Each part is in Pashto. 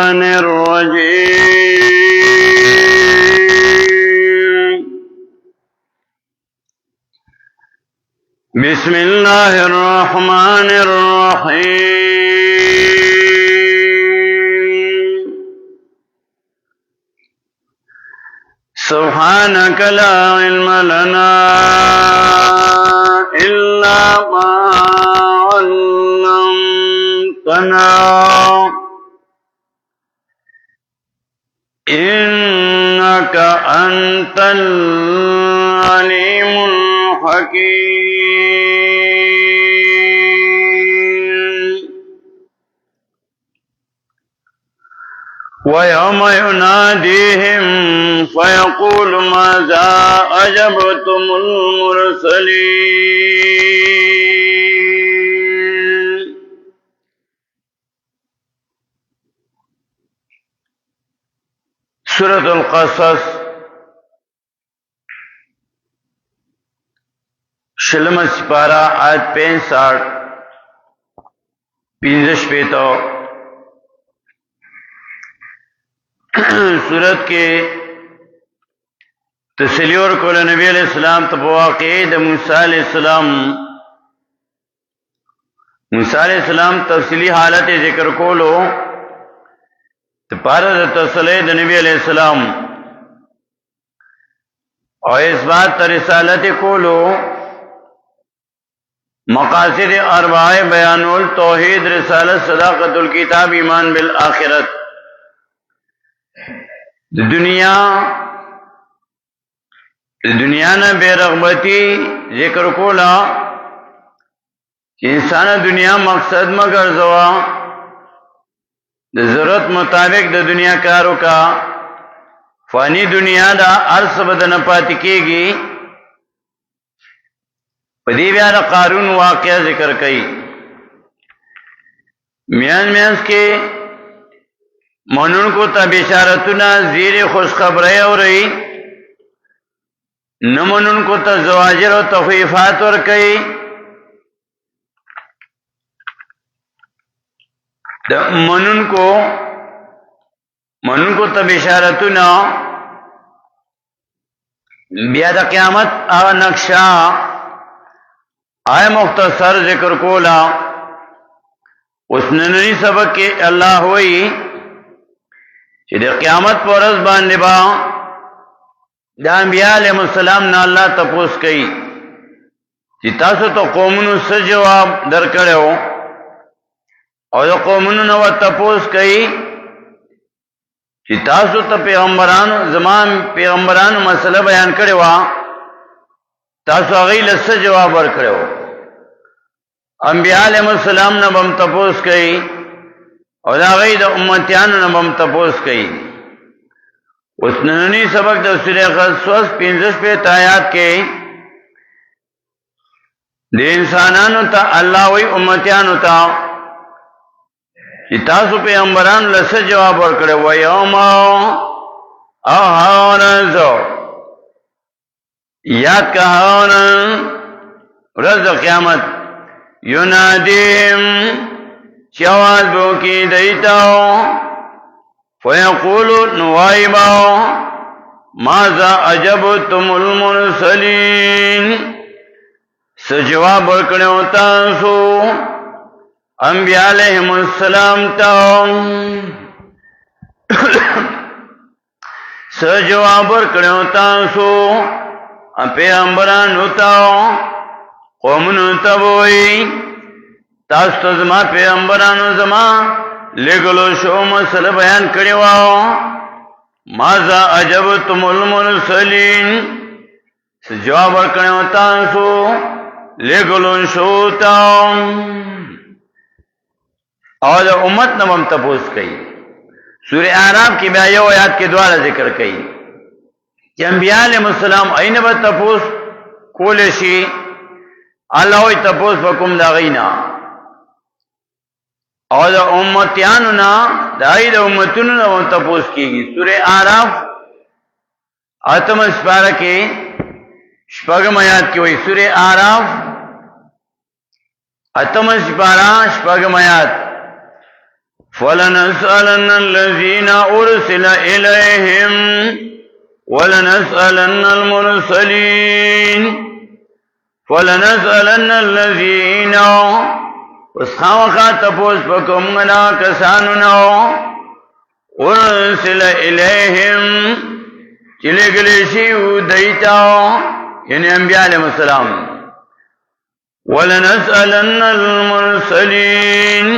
الشيطان الرجيم بسم الله الرحمن الرحيم سبحانك لا علم لنا إلا ما علمتنا إنك أنت العليم الحكيم ويوم يناديهم فيقول ماذا أجبتم المرسلين سورة القصص شلم سپارہ آیت 65 پینزش پیتو سورت کے تسلی اور کول نبی علیہ السلام تبواقع موسیٰ علیہ السلام تفصیلی حالت ذکر کولو تپارا تسلی نبی علیہ السلام اور اس بات رسالت کولو مقاصد اربعہ بیان التوحید رسالت صداقت الکتاب ایمان بالآخرت دنیا نہ بے رغبتی ذکر کولا کہ انسان دنیا مقصد مگر زوا ضرورت مطابق د دنیا کارو کا فانی دنیا دا عرص بدن پاتی کی گی پدی بیان قارون واقعہ ذکر کئی میانس کے منون کو تا بشارتنا زیر خوش خبریں ہو رہی نہ منون کو تا زواجر و تخویفات اور کئی منون کو تا بشارتنا بیاد قیامت آغا نقشہ آئے مختصر ذکر کولا اس ننی سبق کے اللہ ہوئی کہ دے قیامت پر از باندے با دا انبیاء علیہ السلام نا اللہ تپوس کئی کہ تاسو تو قومنو سے جواب در کرے ہو اور دا قومنو نو تپوس کئی کہ تاسو تا پیغمبرانو زمان پیغمبرانو مسئلہ بیان کرے ہوا تاسو اغیل سے جواب ور کرے ہو انبیاء علیہ السلام نا بم تپوس کئی اور دا غید امتیانو نبم تپوس کئی اس ننی سبق دا سورہ قصص 55 آیات کے دے انسانانو تا اللہ وی امتیانو تا کہ تاسو پیغمبران لس جواب ورکڑے ویوم احانزو یاد کہاون رز قیامت ینادیم چواز بو کی دیتاو فیقولو نوائباو ماذا عجبتم المرسلین سجواب ورکڑے تاسو انبیاء علیہ السلام تاو سجواب ورکڑے تاسو پیغمبران تاو قومن تبوئی تاسو زما پیغمبرانو زما لګلو شو مسله بیان کړی واو ماذا عجبتم المرسلین جواب ورکړو تاسو لګلو شو تا او د امت نوم تپوس کړي سورہ اعراف کې بیا یو آیات کې دواړه ذکر کړي چې انبیاء علیهم السلام اینه به تپوس کول شي الله وي تپوس وکم دا غینا اور دا امتیانو نا دائی دا امتونو نا تپوس کی گی سورہ اعراف آتم اسپارہ کے شپگم آیات کی وہی سورہ اعراف آتم اسپارہ شپگم آیات فلنسألن الذين أرسل إليهم ولنسألن المرسلين فلنسألن الذين وسخاوخا تپوس پکمنا کسانونو ارسل الیہم چلے گلے شیو دیتا یعنی انبیاء علیہ السلام ولنسألن المرسلین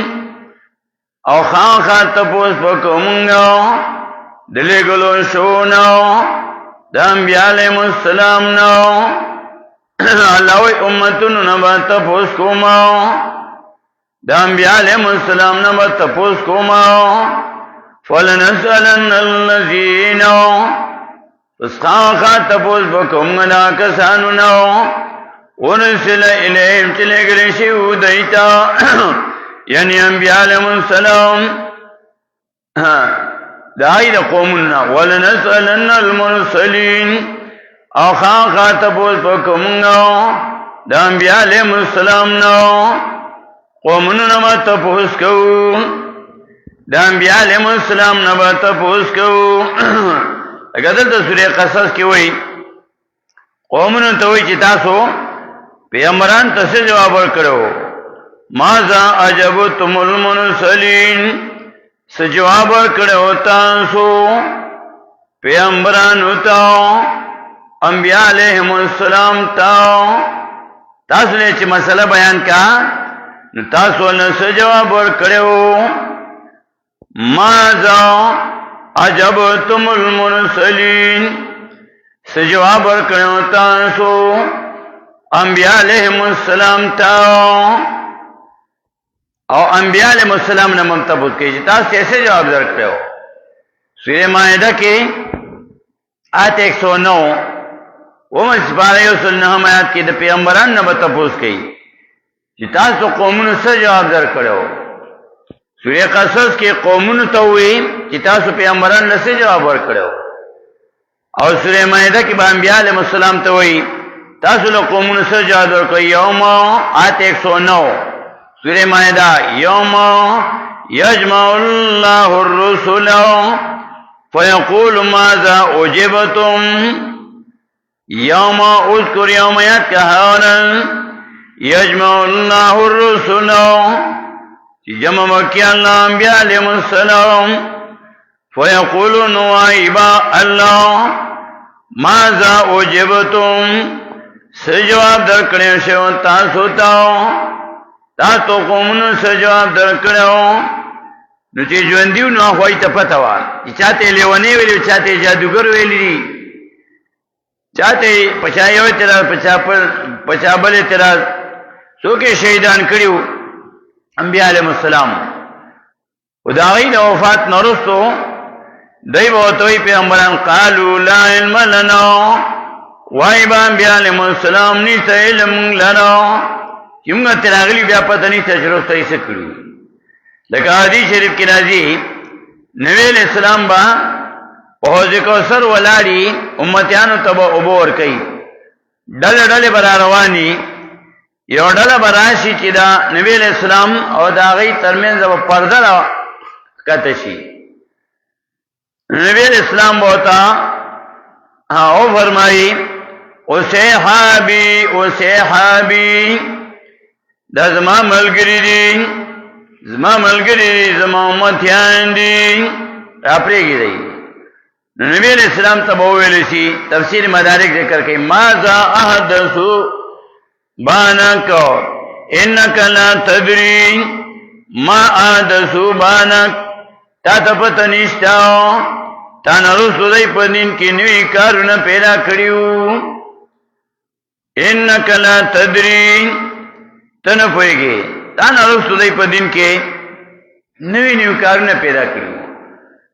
او خاوخا تپوس پکمنا دلے گلو شونو دا انبیاء علیہ السلام نو اللہوی امتن نبا تپوس کوما دا انبیاء علیہ السلام نبا تپوس کوما فلنسألن الذین فسخاوخا تپوس بکمنا کسانونو ورسل الیہم چلے گلے شیو دیتا یعنی انبیاء علیہ السلام دائی دا قومنا ولنسألن المرسلین او خاوخا تپوس بکمنا دا انبیاء علیہ السلام نو قومنا نبا تپوس کو دا انبیاء علیہ السلام نبا تپوس کو اگر دلتا سورہ قصص کی ہوئی قومنا توئی چی تاسو پیغمبران تسی جواب ورکڑو مازا عجبتم المرسلین سجواب ورکڑو تاسو پیغمبران تاو انبیاء علیہ السلام تاو تاسو نے چی مسئلہ بیان کا تاسو نے سجواب ورکڑو مازا عجبتم المرسلین سجواب ورکڑو تاسو انبیاء علیہ السلام تاو او انبیاء علیہ السلام نے منتبوت کی تاس کیسے جواب درکتے ہو سورہ مائدہ کی آیت 109 وہ سپارہ یوسلنہم آیات کی دا پیغمبران نے بتپوس کی تاس تو قومن سے جواب درکتے ہو سورہ قصص کی قومن توئی تاس تو پیغمبران نے سے جواب درکتے ہو اور سورہ مائدہ کی با انبیاء علیہ السلام توئی تاس تو قومن سے جواب درکتے یوم آیت 109 سورہ مائدہ یوم یجمع اللہ الرسل فیقول ماذا اجبتم یوم اذکر یومیت کہانا یجمع اللہ الرسل جمع مکی اللہ انبیاء علیہ السلام فیقول نوائبا اللہ ماذا اجبتم سجواب درکڑے شو تاسو تاو تاسو قومنو سے جواب درکڑو نو چی جوندیو نو خواهی تا پتاوا چاہتے لیوانی ویلی چاہتے جادوگر ویلی چاہتے پچایو تراز پچابل تراز سوکے شہیدان کریو انبیاء علیہ السلام و داغی دا وفات نرستو دی بوتوی پیغمبران قالو لا علم لنا وائبا انبیاء علیہ السلام نیسا علم لنا چونگا تراغلی بیا پتہ نیسا چرستا ایسا کرو لکہ حدیث شریف کی نازی نبی علیہ السلام با حوض کوثر ولاری امتیانو تبا عبور کئی ڈل ڈل برا روانی یو ڈل براشی چی دا نبی علیہ السلام او دا غی ترمین زبا پردہ را کتشی نبی علیہ السلام بہتا او فرمائی اسے حابی دا زمان ملگری دی زمان امتیان دی اپری گی دی نبی علیہ السلام تبویلی سی تفسیر مدارک ذکر کئی مازا احدثو بانک انک لا تدری ما احدثو بانک تا تپتا نشتاو تا نرسو دی پدین کی نوی کارونا پیدا کریو انک لا تدری تنپوئے گی تانا رسول دی پا دن کے نوی نیو کارنا پیدا کریو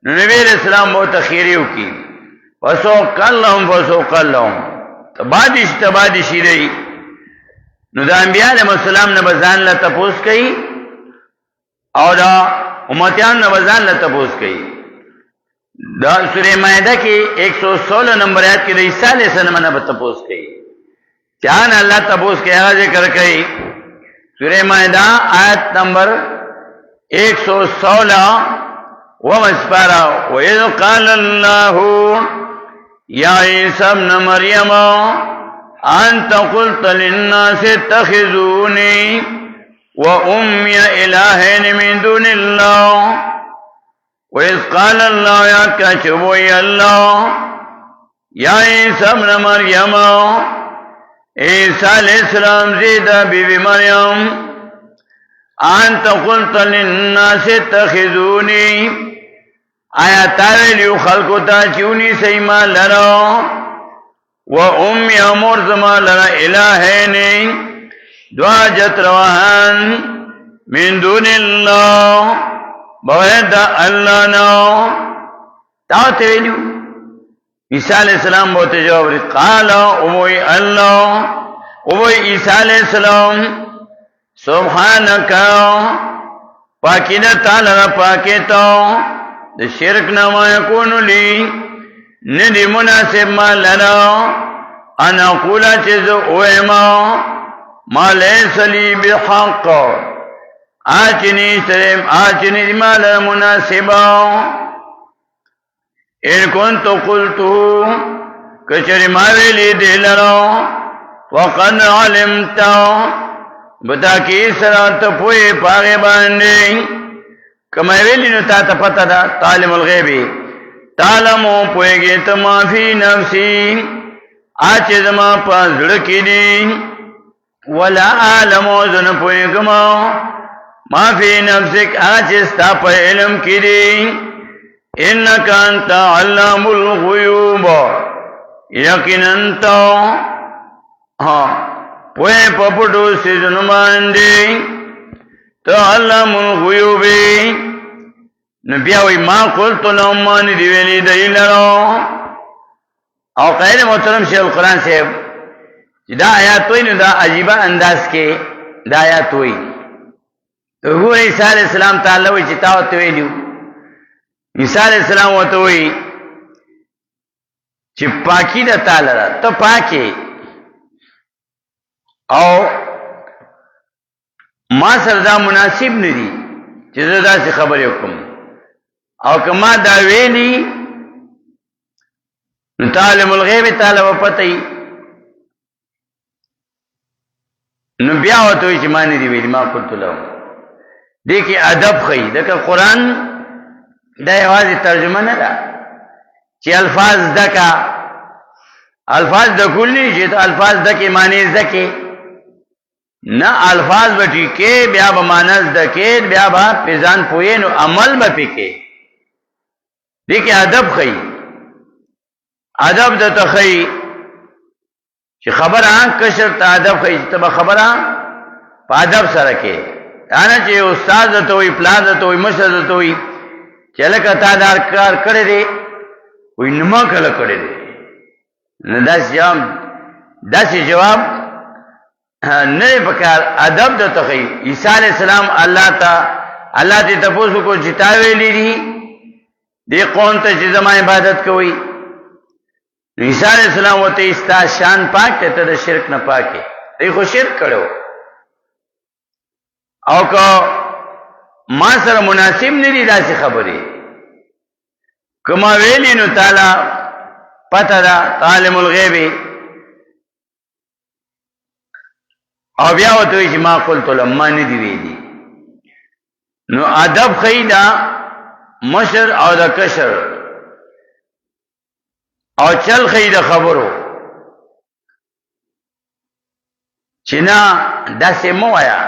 نبی علیہ السلام بہت خیریو کی فسوق اللہم تبادشی دی نو دا انبیاء علیہ السلام نبزان لتپوس کئی اور دا امتیان نبزان لتپوس کئی دا سورہ مائدہ کی 116 نمبر آیت کی دا عیسیٰ علیہ السلام نبتپوس کئی چاہن اللہ تپوس کے آغاز ذکر کئی سورہ مائدہ آیت نمبر 116 ومسپارا وَإِذْ قَالَ اللَّهُ يَا عِيسَى ابْنَ مَرْيَمَ أَنْتَ قُلْتَ لِلنَّاسِ اتَّخِذُونِي وَأُمِّيَ إِلَٰهَيْنِ مِن دُونِ اللَّهِ وَإِذْ قَالَ اللَّهُ يَا كَشِفُ اللَّهُ يَا عِيسَى ابْنَ مَرْيَمَ عیسیٰ علیہ السلام زیدہ بی بی مریم انت قلت للناس اتخذونی آیا تاویلیو خلقو تا چونی سیما لرا و امی امور زما لرا الہینی دعا جت رواہن من دون اللہ بغیر دا اللہ نو تاو تاویلیو عیسیٰ علیہ السلام بہت جواب رہی قالا اووی اللہ اووی عیسیٰ علیہ السلام سبحانکا پاکی دا تعالی پاکی تو دا شرک نما یکونو لی ندی مناسب ما لرا انا قولا چیز اویما ما لیس لی بحق آچنی سرم آچنی ما لرا مناسبا ان کنتو قلتو کچری ماوی لی دیلرو وقد علمتا بتا کی سرات پوئی پاغی باندی کماوی لی نو تا پتا دا تعلم الغیبی تعلمو پوئی گی تما فی نفسی آچ زما پا زڑکی دی ولا عالمو زن پوئی گما ما فی نفسک آچ ستا پا علم کی دی انکا انتا علام الغیوب یقین انتا پوئے پپٹو سیزن باندی تو علام الغیوبی نبیاوی ما قلتو لہمانی دیویلی دی لرو او قید محترم شیخ القرآن صاحب دا آیات ہوئی نو دا عجیبہ انداز کے دا آیات ہوئی تو گو عیسیٰ علیہ السلام تعالی ہوئی چتاوت ویلیو عیسیٰ علیہ السلام وتوئی چې پاکی د تعالی را ته پاکی او ما سره دا مناسب ندی چې زه داسې خبرې وکم او کما دا ویلی نو تعلم الغیب تعالی و پتہی نو بیا وتوئی چې ما نه دی ویلی ما قلت له دې کې ادب خی دغه قرآن دا یوازې ترجمه نه ده چې الفاظ دکا الفاظ د کلی چې الفاظ دکې معنی زکه نه الفاظ وټی کې بیا به مانس دکې بیا به پیزان پوی نو عمل به پکې دې کې ادب خی ادب د تخی چې خبره کشر ته ادب خی ته خبره په ادب سره کې دا نه چې استاد ته وي پلان ته وي مشر ته وي چلے کا تادار کار کرے دے کوئی نما کلا کرے دے دس جواب نئے پکار ادب دا تخی عیسیٰ علیہ السلام اللہ تی تپوسو کو جتاوے لی دی دی قوم تا چی زمان عبادت کوئی عیسیٰ علیہ السلام وہ تی استا شان پاک تے تا شرک نہ پاکے تی خو شرک کرو او کو ما سره مناسب ندی داسې خبرې کما ویلی نو تعالی پتا دا عالم الغیب او بیا وته چې ما قلت لما ندی ویلی نو ادب خیدا مشر او د کشر او چل خیدا خبرو چې نه داسې مو آیا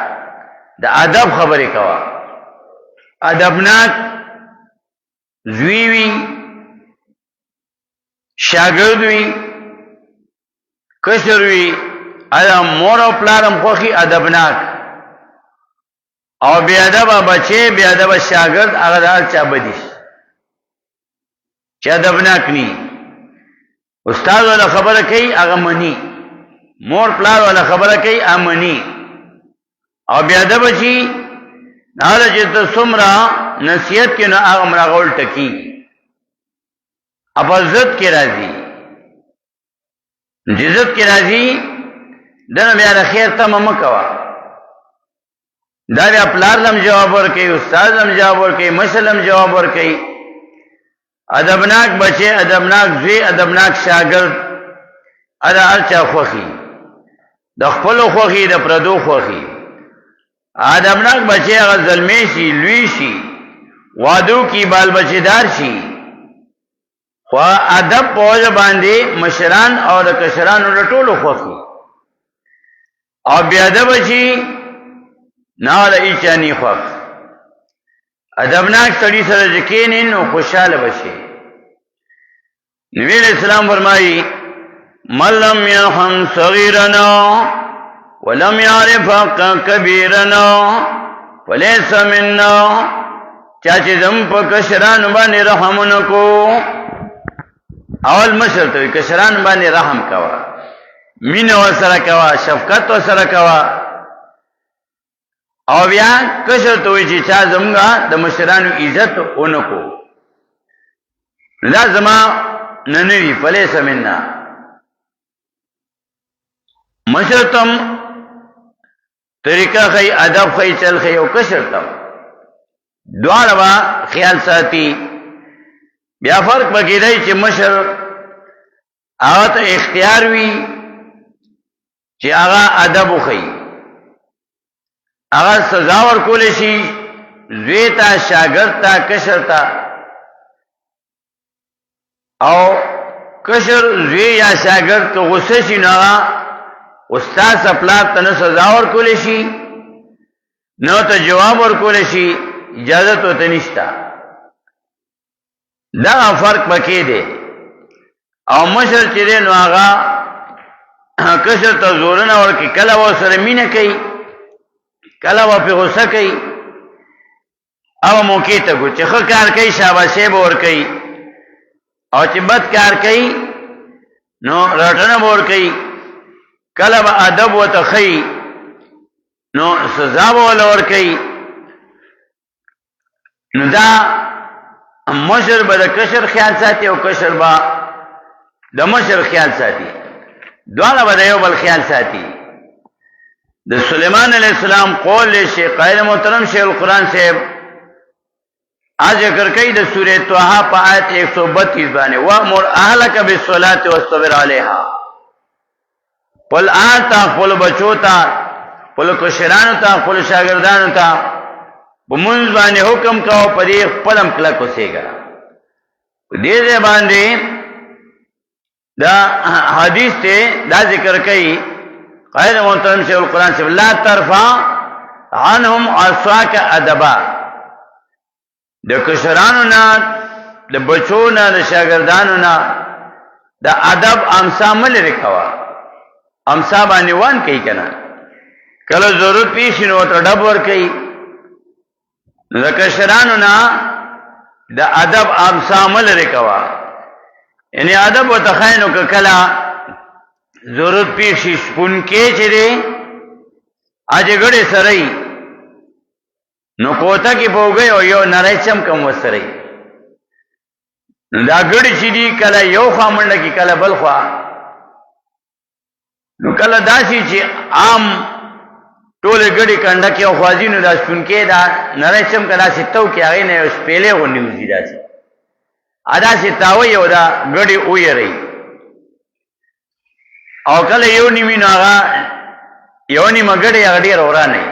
د ادب خبرې کوا ادبناک زویوی شاگردوی کشروی ادا مور او پلارم خوخی ادبناک او بی ادب بچه بی ادب شاگرد اغدار چا بدیش چا ادبناک نی استاد والا خبر کئی اغمنی مور پلار والا خبر کئی امنی او بی ادب چی نالا چیتا سمرا نصیحت کی نا آغا مراغول ٹکی اپا زد کی رازی جزت کی رازی دن بیار خیر تا ممکوا دا بیا پلار لم جواب ورکوي، استاد لم جواب ورکوي، مشر لم جواب ورکوي. ادبناک بچے، ادبناک زوی، ادبناک شاگرد، ادا هرچا خوخي، د خپلو خوخي، د پردو خوخي. ادبناک بچے هغه ظلمی شي، لوی شي، وادو کی بال بچیدار شي، خو ادب په وجه باندې مشران او د کشرانو له ټولو خوخي. او بیا ادب شي نه له هیچا نه خوښ. ادبناک سړي سره چې کښېنې نو خوشحاله به شي. نبي علیہ السلام فرمایي من لم يرحم صغيرنا ولم يعرف حق كبيرنا فليس منا. چا چې زم په کشرانو باندې رحم نکو، اول مشر ته کشرانو باندې رحم کوا، مینه ورسره کوا، شفقت ورسره کوا. او بیا کشر ته وایي چې چا زمونږه د مشرانو عزت ونکو، دا زما نه نه وي، فلیس منا. مشر تم طریقه خی، ادب خی، چل خی، او کشر تم دواړه به خیال ساتي. بیا فرق پکې دی چې مشر هغه ته اختیار وي چې هغه ادب وښيي، هغه سزا ورکولی شي زوی ته، شاګرد ته، کشر ته. او کشر زوی یا شاګرد که غصه شي نو هغه استاد سپلار ته نه سزا ورکولی شي نه ته جواب ورکولی شي، اجازت ورته نشته. دا فرق پکې دی. او مشر چې دی نو هغه کشر ته زورونه ورکوي، کله به ورسره مینه کوي، کله به پرې غصه کوي. هغه موقع ته ګوري چې ښه کار کوي شاباشي به ورکوي، او چې بد کار کوي نو رټنه به ورکوي. کله به ادب ورته ښيي نو سزا به ورله ورکوي. نو دا مشر به د کشر خیال ساتي او کشر به د مشر خیال ساتي، دواړه به د یو بل خیال ساتي. د سلیمان علیہ السلام قول له شیخ قائد محترم شیخ القرآن صاحب آج ذکر کئی د سورہ طه په آیت 132 باندې وامر اهلک بالصلاة واصطبر علیها. پل آتا خپل بچو ته، خپل کشرانو ته، خپل شاګردانو ته په مونږ باندې حکم کاو، په دې خپلم کلک اوسېږه. په دې ځای باندې دا حدیث ته دا ذکر کئی قائد محترم شیخ القرآن صاحب لا ترفع عنهم عصاک ادبا. د کشرانو نه، د بچو نه، د شاګردانو نه د ادب امسا مه لرې کوه. امسا باندې وان کوي که نه، کله ضرورت پیښ شي نو ورته ډب ورکوي. نو د کشرانو نه د ادب امسا مه لرې کوه. یعنی ادب ورته ښایي نو که کله ضرورت پیښ شي شپونکې چې دی اجګړې سره یي نو کوته کې پوګي او یو نری چمکم وسره. نو دا ګړې چې دي کله یو خوا منډه کې، کله بل خوا. نو کله داسې چې عام ټولې ګړې کنډه کې او خوازي نو دا شپونکې دا نری چمکه داسې تو کې هغې نه یو شپېلې غوندې وځي داسې داسې تاوی او دا ګړې ویروي. او کله یو نیمې نو هغه یو نیمه ګړې هغه ډېره ورانه وي،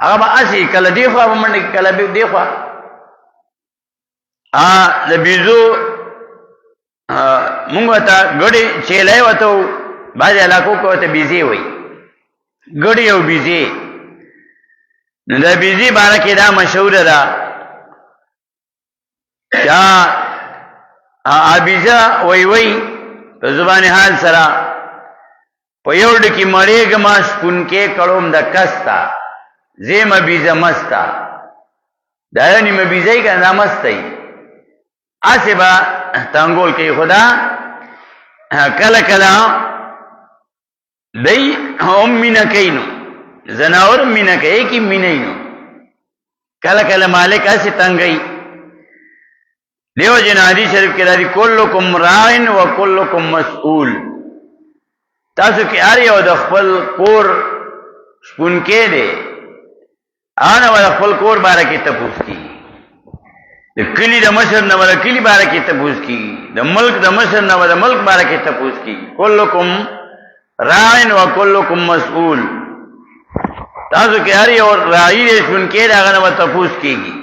هغه به هسې کله دې خوا به منډه کړي، کله به دې خوا. د بیزو مونږ ورته ګړې چیلی ورته بعضې علاقو کې ورته بیزې وایي، ګړې او بیزې. نو د بیزې باره کې دا مشهوره ده چې بیزه وی په زبان حال سره په یو ډکې مړېږمه شپونکې کړوم د کسته زیمه بیزه مسته. دا یو نیمه بیزه یي که نه مسته یي، هسې به تنګول کوي. خو دا کله کله دی هم مینه کوي، نو زناور هم مینه کوي که مینه یي نو کله کله مالک هسې تنګوي. دیو جن حدیث شریف کې راځي کلکم راعن و کلکم مسئول. تاسو کې هر یو د خپل کور شپونکی دی آنا ولا خپل کور باره کې تپوس کی د کلی د مشر نه ولا کلی باره کې تپوس کی د ملک د مشر نه ولا ملک باره کې تپوس کی کلکم راعن و کلکم مسئول تاسو کې هر یو راعي دې شون کې دا غنه تپوس کیږي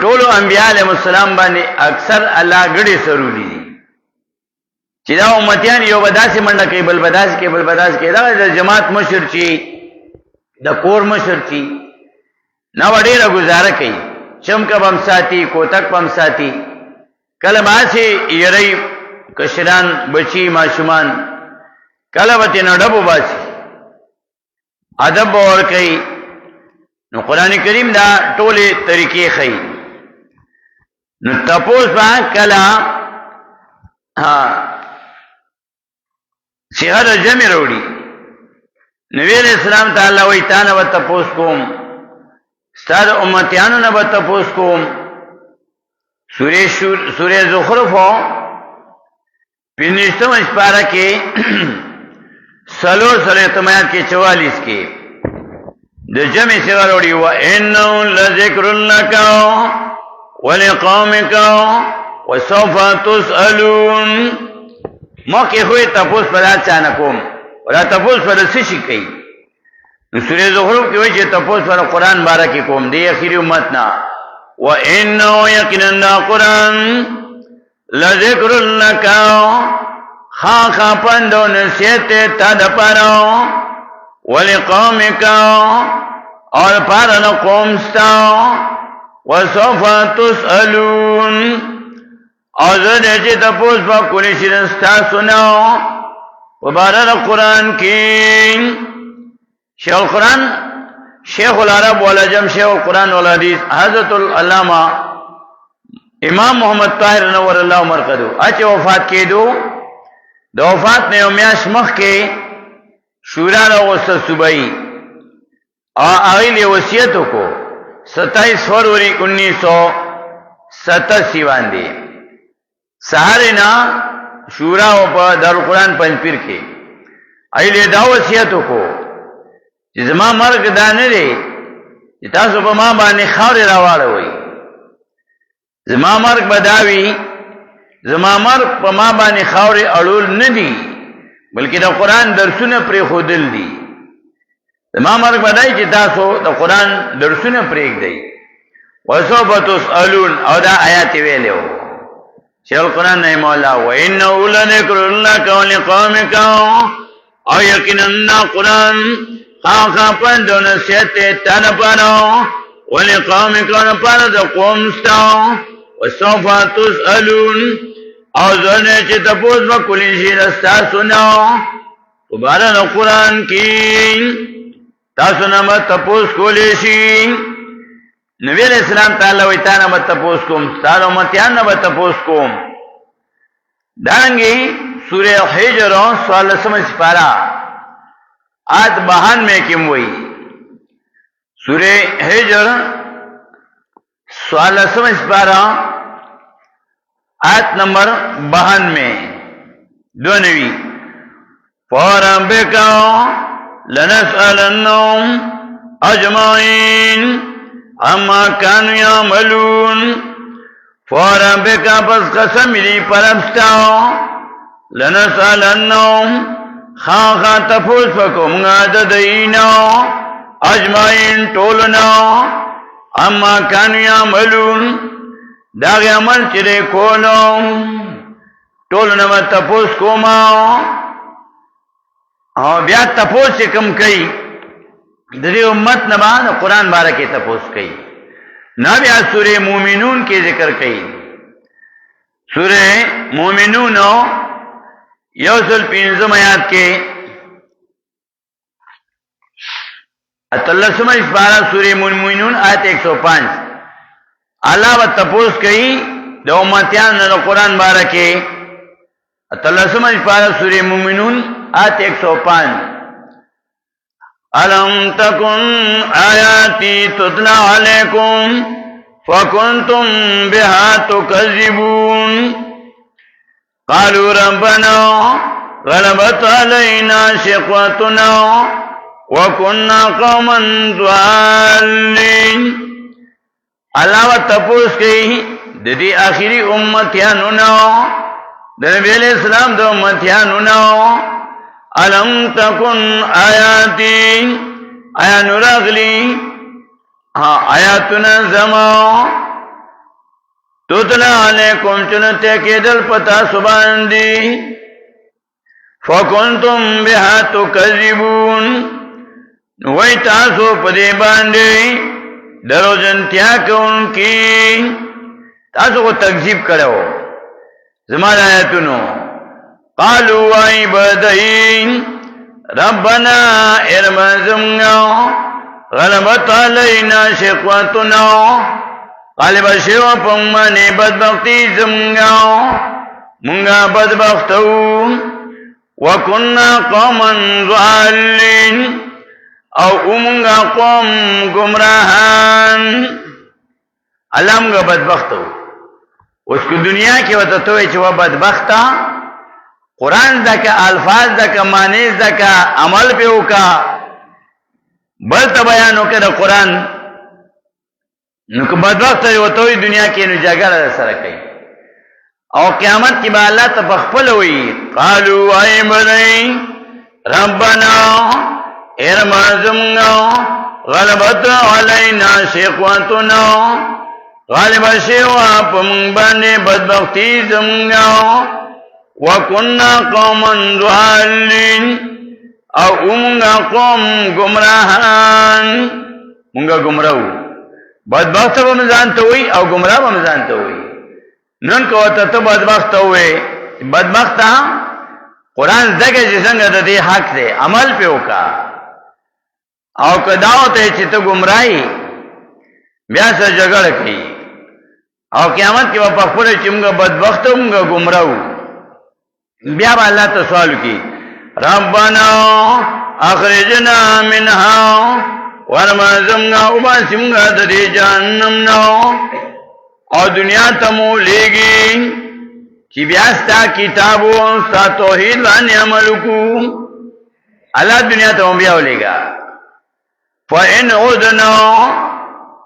ټول انبیاء علیهم السلام باندې اکثر الله غړي سروري دي چې دا امتیان یو بداسي منډه کوي بل بداسي کوي بل بداسي کوي دا د جماعت مشر چی د کور مشر چی نو ډیره گزاره کوي چمکه بم ساتي کوتک بم ساتي کله ماسي یری کشران بچی ماشومان کله وته نو ډبو باسي ادب اور کوي نو قران کریم دا ټوله طریقې خي نو تپوس باندې کلا صيغه د جمع وروړي نبی اسلام تعالی وای تانه و تپوس کوم ستاره امتیانو نه و تپوس کوم سورې زخرف پینشتم اشپارہ کې سلو تمیات کې 44 کې د جمع صيغه وروړي و انه لذکر لک ولقومک وسوف تسألون موکه ہوئی تپوس پر اچانه کوم ولا تپوس پر سشي کوي نو سورې زخرف کې وایي چې تپوس پر قران بارکه کوم دی اخیری امت نا و انه یقینا قران لذکر لک خا پندو نصیحت تا د پاره ولقومک اور پارن قوم ستا وسوف تسألون اوزد چې تپوس با کولی شي ستا سنو وبارد قرآن کی شیخ العرب والعجم شیخ القرآن والحدیث حضرت العلامہ امام محمد طاهر نور الله مرقدو اچه وفات کېدو د وفات نه یو میاشت مخکې شورا راغوسته صوبایي هغې له وصیت وکړو 27 فروری 1987 باندې سهارنا شورا او په دارالقرآن پنځپیر کې ایله دا وصیت وکړو چې زما مرګ دا نه دی چې تاسو په ما باندې خاورې راواړوئ زما مرګ بداوي زما مرګ په ما باندې خاورې اړول نه دي بلکې د قرآن درسونه پرې خودل دي زما مرګ بدای چې تاسو د قرآن درسونه پرېږدئ وسوف تسألون او دا آیات ویلو شیخ القرآن رحمه الله وانه لذکر لک ولقومک او یقینا قرآن خاصه پندو نصیحت ته نه پاره ولقومک نه پاره د قوم ستا وسوف تسألون او ځنه چې تاسو به کولی شي راستا سنو مبارک قرآن کې تاسو نه تاسو کولی شي نبی علیہ السلام تعالی وی تانا با تپوس کوم ستارو متیان با تپوس کوم دارنگی سورہ حجر سوال سمجھ پارا آیت 92 میں کم وی سورہ حجر سوال سمجھ پارا آیت نمبر 92 میں دونوی فَرَبِّكَ لَنَسْأَلَنَّهُمْ أَجْمَعِينَ اما کانو یعملون فوربک پس قسم دی پرمستاو لنسالنهم خاخا تفوس فکم غادد اینو اجمعین طولنا اما کانو یعملون داغی عمل چرے کولو طولنا ما تفوس کوما بیا تفوس کم کئی دری امت نبان قرآن بارہ کے تپوس کئی نبی سورہ مومنون کے ذکر کئی سورہ مومنون یوسل پینزم آیات کے اتلسم اشپارہ سورہ مومنون آیت 105 اللہ و تپوس کئی دو امتیان قرآن بارہ کے اتلسم اشپارہ سورہ مومنون آیت 105 أَلَمْ تَكُنْ آيَاتِي تُتْلَى عَلَيْكُمْ فَكُنْتُمْ بِهَا تُكَذِّبُونَ قَالُوا رَبَّنَا غَلَبَتْ عَلَيْنَا شِقْوَتُنَا وَكُنَّا قَوْمًا ضَالِّينَ علاوہ تپوس کئی دی آخری امتیانو نو د نبی علیہ السلام د امتیانو نو علم تکن آیاتی آیا نراغلی آیاتنا زما تتلا علیکم چنتے کے دل پتا سبان دی فکنتم بها تکذبون نوی تاسو پدی باندی درو جنتیا کون کی تاسو کو تکذیب کرو زمان آیتونو قالوا ای بدئین ربنا ارمزمنا غلبت علینا شقوتنا غالب شیو پمانی بدبختی زمنا منگا بدبختو وکننا قوما ضالین او امنگا قوم گمراہان اللہ منگا بدبخت ہو اس کو دنیا کی وطتوئے چھوا بدبختا قرآن دکا الفاظ دکا مانیز دکا عمل پہ ہوکا بلتا بیانو که دا قرآن نکو بدبخت وطوئی دنیا کی نو جگر سرکی او قیامت کی با اللہ تبخپل ہوئی قالو آئی بدئی ربنا ارمازمنا غلبت علینا شقوتنا غالب شیوا پمبانی بدبختی زمنا وکننا قوما ضالین او امنگا قوم گمراہان منگا گمراہو بدبخت بمزانتا ہوئی او گمراہ بمزانتا ہوئی نن کو تو بدبخت ہوئے بدبخت قرآن زکر جسنگ دا دی حق دے عمل پہ ہوکا او کداو ته چې ته گمراهی بیا سره جګړه کوي او قیامت کې په خپل چې موږ بدبخت او موږ گمراهو بیا به الله ته سوال کوي ربنا اخرجنا منها ورمزمنا وباسمغا د جهنم نو او دنیا ته مو لګي چې بیا ستا کتابو ستا توحید باندې عمل وکړو الله دنیا ته بیا ولېګا فَإِنْ عُدْنَا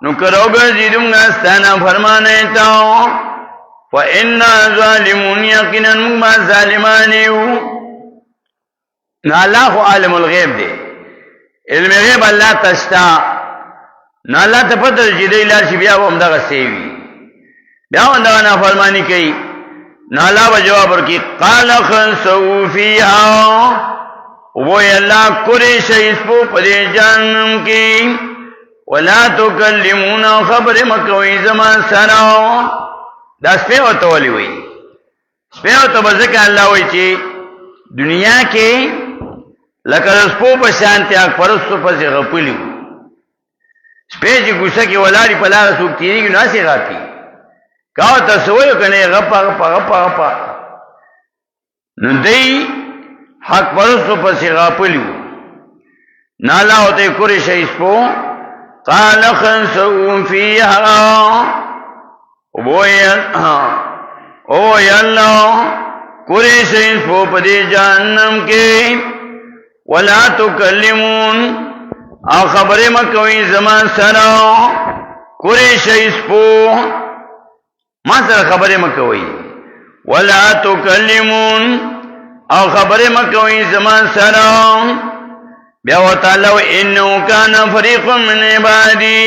نُكَرَوْ بَزِيدُمْغَا اسْتَانَا فرمانیتا فَإِنَّا ظَالِمُونَ يَقِنًا مُغْمَا ظَالِمَانِيُ نا اللہ عالم الغیب دے علم غیب اللہ تشتا نا اللہ تا پتر جدی لارشی بیا وہ امدہ غصیوی بیا امدہ نافرمانی کئی نا اللہ بجواب رکی قَالَ خَنْسَوْ فِيهَا وہی اللہ قریش اس پو پدے جہنم کی ولا تکلمون خبر مکوی زمان سراو دا سپیو تولی ہوئی سپیو تو بذکر اللہ ہوئی چی دنیا کے لکر اس پو پشانتی آگ پرستو پسی غپلی ہو سپیو چی گوشا کی ولاری پلا رسوک تیری کی ناسی غاپی کاؤ تسوئیو کنے غپا غپا غپا غپا ندئی حق پرستو پسی غاپلیو نالا ہوتے قریش اس پو قال خنسو فیہا او یا اللہ قریش اس پو پدی جہنم کے ولا تکلمون او خبر مکوی زمان سرا قریش اس پو ما سر خبر مکوی ولا تکلمون او خبر مکوی زمان سلام بیاو تعالیو انہو کان فریق من عبادی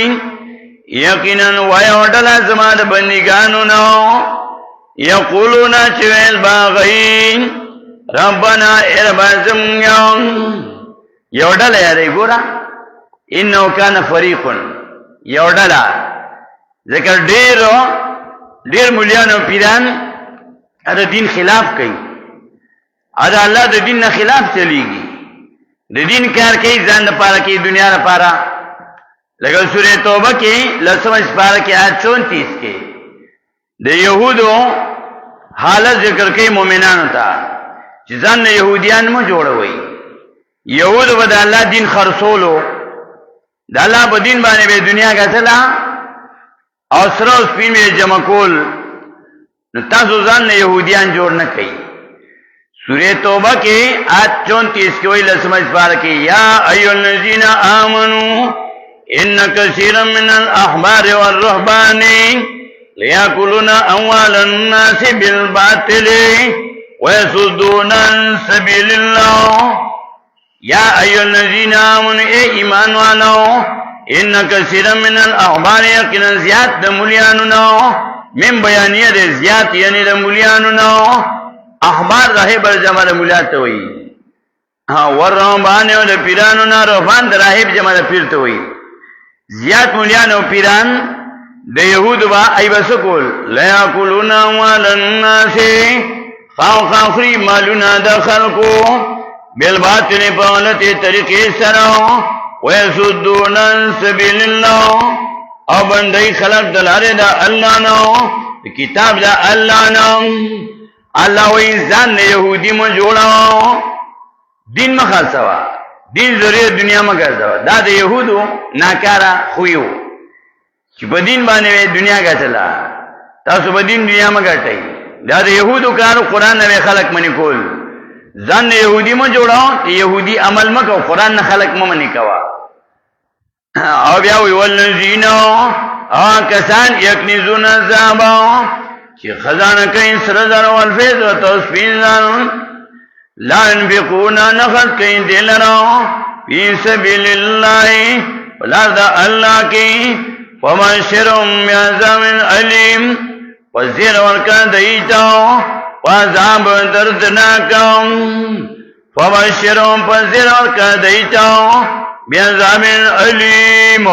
یقینا ویو ڈلا زمان بندگانونا یقولونا چویل باغین ربنا اربازمگاں یو ڈلا یادی گورا انہو کان فریق یو ڈلا ذکر دیر ملیانو پیران ادھا دین خلاف کئی ادا اللہ د دین نه خلاف چلیږي د دین کار کوي ځان لپاره کوي دنیا لپاره لکه سورۃ توبه کې لسمه سپاره کې آیت 34 کې د يهودو حالت ذکر کوي مؤمنانو ته چې ځان نه يهوديان مو جوړوي يهود به د الله دین خرڅولو د الله په دین باندې به دنیا غتلا او سره سپین جمع کول نو تاسو ځان نه يهوديان جوړ نه کړئ سورہ توبہ کے آیت 34 کی وہی لسمہ اس بار کی یا ایھا الذین آمنوا ان کثیرا من الاحبار والرهبان لیاکلون اموال الناس بالباطل ویصدون عن سبیل اللہ یا ایھا الذین آمنوا اے ایمان والو ان کثیرا من الاحبار یقینا زیاد د مولیانو نو من بیانیه د زیاد یعنی د مولیانو نو احبار راهب جمع د مولیات وی ها ورهبان او د پیرانو نه رهبان د راهب جمع د پیر ته وی زیاد مولیان او پیران د يهود با ایبسکول لا یاکلون اموال الناس خاخری مالنا د خلقو بالباطل په غلطه طریقې سره ويصدون عن سبيل الله او بندي خلق دلاره دا الله نو کتاب دا الله نو الله وی ځان يهودي مو جوړاو دین مخالسوا دین ذریعہ دنیا مګرځوا دا د يهودو ناکارا خویو چې په دین باندې دنیا ګټلا تاسو په دین دنیا مګټئ دا د يهودو کارو قران نه خلق منی کول ځان يهودي مو جوړاو يهودي عمل مکو قران نه خلق مو منی کوا او بیا وی ولذین کسان یکنزون الذهب چې خزانه کوي سره زر او الفیض او تسبیح لا ينفقون نخل کوي دلرا فی سبیل الله ولذ الله کی فمشرهم بعذاب علیم وزیر ورکان دیتا وعذاب دردناک فمشرهم فزیر ورکان دیتا بعذاب علیم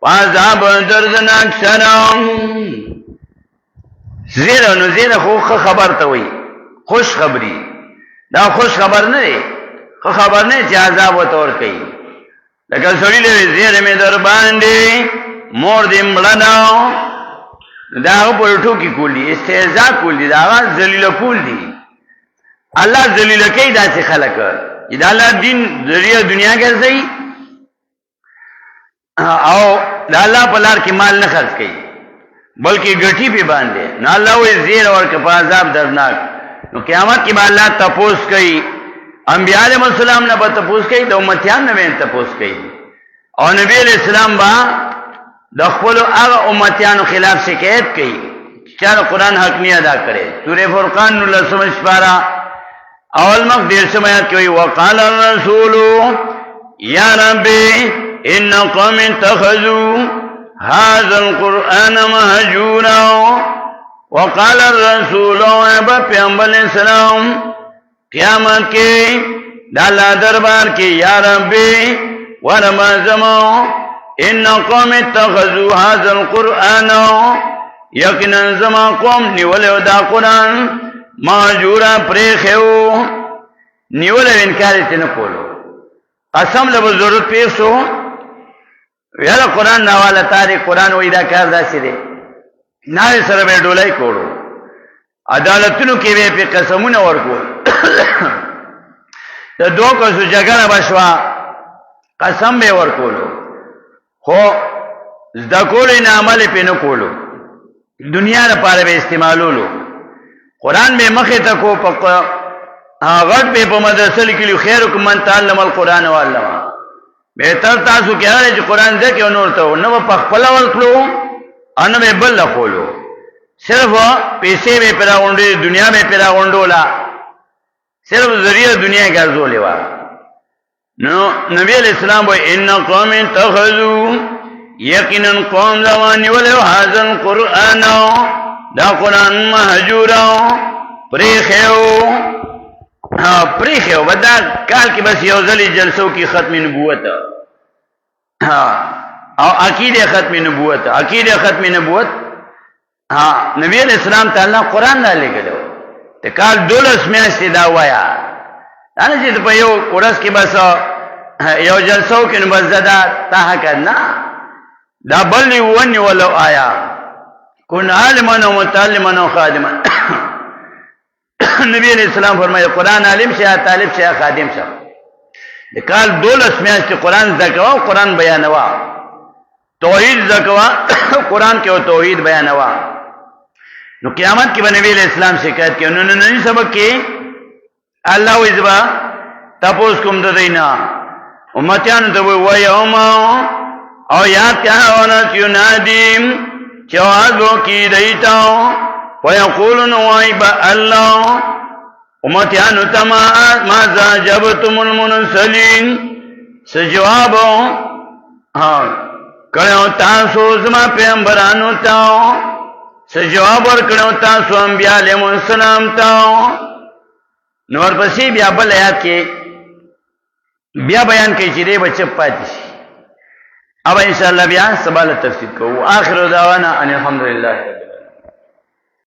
وعذاب دردناک سرام زیر نو زیر خو خبر ته وي خوش خبری دا خوش خبر نه دی خو خبر نه چې عذاب وتور کوي لکه سړی له زیر می در باندې مور دې مړناو دا په ټوکی کولی استهزاء کولی دا ذلیل کول دي الله ذلیل کوي دا چې خلق دا الله دین ذریعہ دنیا ګرځي او دا الله په لار کې مال نه خرج کوي بلکې ګټي په باندې نه الله وی زیر ورکه په عذاب درناک نو قیامت کې به الله تپوس کوي انبیاء علیهم السلام نه به تپوس کوي د امتیان نه به تپوس کوي او نبی علیہ السلام با د خپل هغه امتیانو خلاف شکایت کوي چې قرآن حق نه ادا کړي سورہ فرقان نو لسم شپارا اول مخ دیر سمات کوي وقال الرسول یا ربي ان قوم اتخذوا هذا القرآن مهجورا وقال الرسول ابا پیغمبر اسلام قیامت کے دالا دربار کے یا ربی ورما زمو ان قوم اتخذوا هذا القرآن یقینا زما قوم نیولو دا قرآن مهجورا پریخو نیولو انکار تینا کولو قسم لبو ضرورت پیسو ویالا قرآن نوالا تاری قرآن ویدا کار دا سیده ناوی سره به ډولای کوړو عدالتونو کې به په قسمونه ورکول ته دوه کسو جګړه بشوا قسم به ورکولو خو زدا کولې نه عمل په نه کولو دنیا لپاره به استعمالولو قران به مخه ته کو په غټ به په مدرسې کې خیرکم من تعلم القرآن وعلمه به تر تاسو کې هغه چې قران ځکه نور ته نو په خپل ورکلو انو به بل خولو صرف پیسې به پیدا غونډې دنیا به پیدا غونډولا صرف ذریعہ دنیا ګرځولې و نو نبی علیہ السلام وای ان قوم اتخذوا یقینا قوم زمانی ولو هذا القرآن دا قرآن مهجورا پریخو ودا کال کې بس یو ځلې جلسو کې ختم نبوت او عقیده ختم نبوت نبی علیہ السلام تعالی قرآن را لګلو ته کال 12 میاشتې دا وایا دا نه چې په یو ورځ کې بس یو جلسو کې نو بس زدا تا کنا دا بل ونی ولو آیا کن عالمان و متعلمان و خادمان نبی علیہ السلام فرمایي قرآن عالم شه طالب شه خادم شه د کال 12 میاشتې قرآن زکوا قرآن بیانوا توحید زکوا قرآن کې او توحید بیانوا نو قیامت کې نبی علیہ السلام شکایت کوي نو نن سبق کې الله وزبا تپوس کوم د دینا امتیان ته و یوم او یاد کهونه ینادیم چوازو کی دیتا ویقولون وایبا الله امتیان تما ماذا جبتم المرسلین سجوابو کړو تاسو زما پیغمبرانو ته سجواب ورکړو تاسو انبیاء علیهم السلام ته نور پسې بیا بل آیات کې بیا بیان کوي چې دې بچ پاتې شي او ان شاء الله بیا سبا له تفصیل کوو. اخر دعوانا ان الحمدلله.